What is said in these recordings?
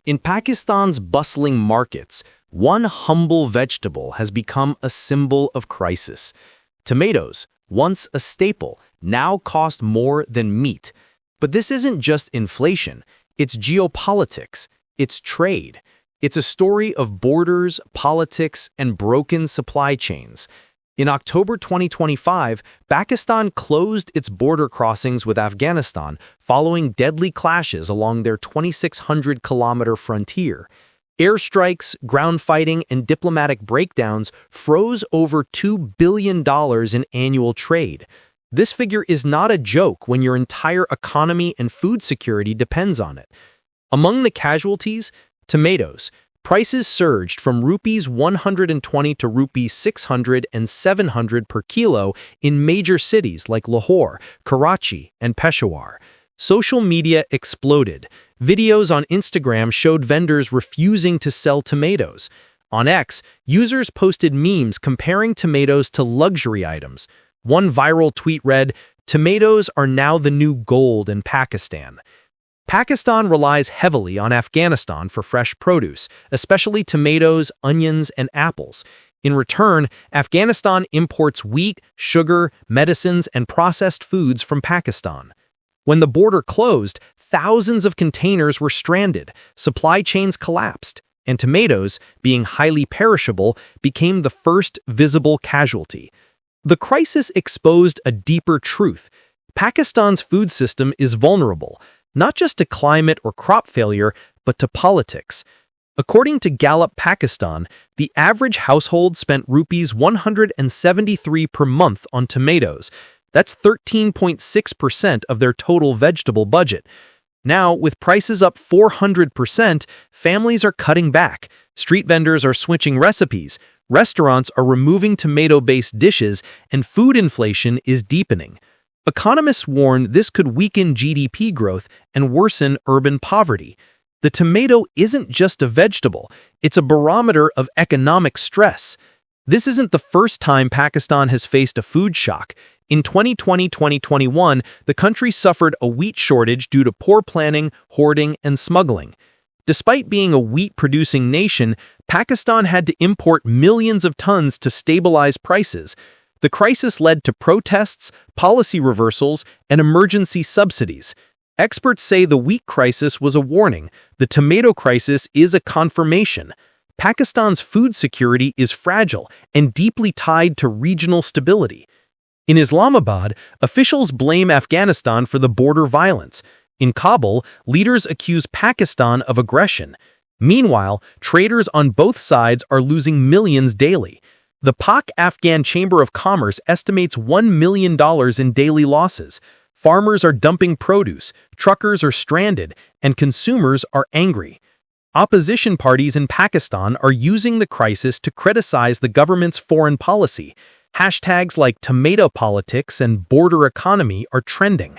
In Pakistan's bustling markets, one humble vegetable has become a symbol of crisis. Tomatoes, once a staple, now cost more than meat. But this isn't just inflation, it's geopolitics, it's trade. It's a story of borders, politics, and broken supply chains. In October 2025, Pakistan closed its border crossings with Afghanistan following deadly clashes along their 2,600-kilometer frontier. Airstrikes, ground fighting, and diplomatic breakdowns froze over $2 billion in annual trade. This figure is not a joke when your entire economy and food security depends on it. Among the casualties, tomatoes. Prices surged from rupees 120 to rupees 600 and 700 per kilo in major cities like Lahore, Karachi, and Peshawar. Social media exploded. Videos on Instagram showed vendors refusing to sell tomatoes. On X, users posted memes comparing tomatoes to luxury items. One viral tweet read, "Tomatoes are now the new gold in Pakistan." Pakistan relies heavily on Afghanistan for fresh produce, especially tomatoes, onions, and apples. In return, Afghanistan imports wheat, sugar, medicines, and processed foods from Pakistan. When the border closed, thousands of containers were stranded, supply chains collapsed, and tomatoes, being highly perishable, became the first visible casualty. The crisis exposed a deeper truth. Pakistan's food system is vulnerable, not just to climate or crop failure, but to politics. According to Gallup Pakistan, the average household spent rupees 173 per month on tomatoes. That's 13.6% of their total vegetable budget. Now, with prices up 400%, families are cutting back. Street vendors are switching recipes. Restaurants are removing tomato-based dishes, and food inflation is deepening. Economists warn this could weaken GDP growth and worsen urban poverty. The tomato isn't just a vegetable, it's a barometer of economic stress. This isn't the first time Pakistan has faced a food shock. In 2020-2021, the country suffered a wheat shortage due to poor planning, hoarding, and smuggling. Despite being a wheat-producing nation, Pakistan had to import millions of tons to stabilize prices. The crisis led to protests, policy reversals, and emergency subsidies. Experts say the wheat crisis was a warning. The tomato crisis is a confirmation. Pakistan's food security is fragile and deeply tied to regional stability. In Islamabad, officials blame Afghanistan for the border violence. In Kabul, leaders accuse Pakistan of aggression. Meanwhile, traders on both sides are losing millions daily. The Pak-Afghan Chamber of Commerce estimates $1 million in daily losses. Farmers are dumping produce, truckers are stranded, and consumers are angry. Opposition parties in Pakistan are using the crisis to criticize the government's foreign policy. Hashtags like tomato politics and border economy are trending.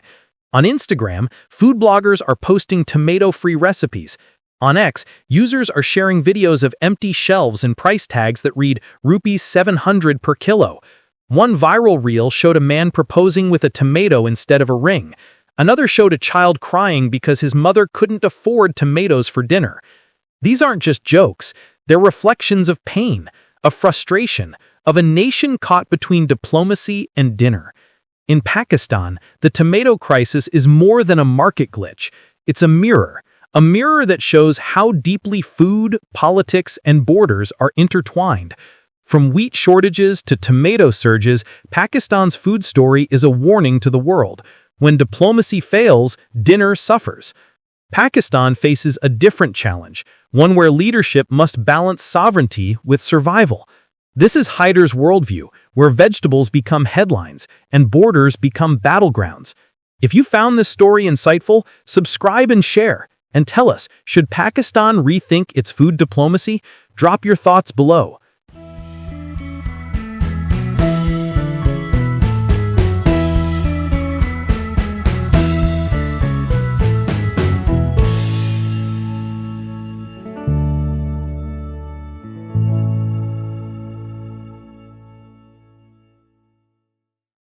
On Instagram, food bloggers are posting tomato-free recipes. On X, users are sharing videos of empty shelves and price tags that read rupees 700 per kilo. One viral reel showed a man proposing with a tomato instead of a ring. Another showed a child crying because his mother couldn't afford tomatoes for dinner. These aren't just jokes, they're reflections of pain, of frustration, of a nation caught between diplomacy and dinner. In Pakistan, the tomato crisis is more than a market glitch. It's a mirror that shows how deeply food, politics, and borders are intertwined. From wheat shortages to tomato surges, Pakistan's food story is a warning to the world. When diplomacy fails, dinner suffers. Pakistan faces a different challenge, one where leadership must balance sovereignty with survival. This is Haider's worldview, where vegetables become headlines and borders become battlegrounds. If you found this story insightful, subscribe and share. And tell us, should Pakistan rethink its food diplomacy? Drop your thoughts below.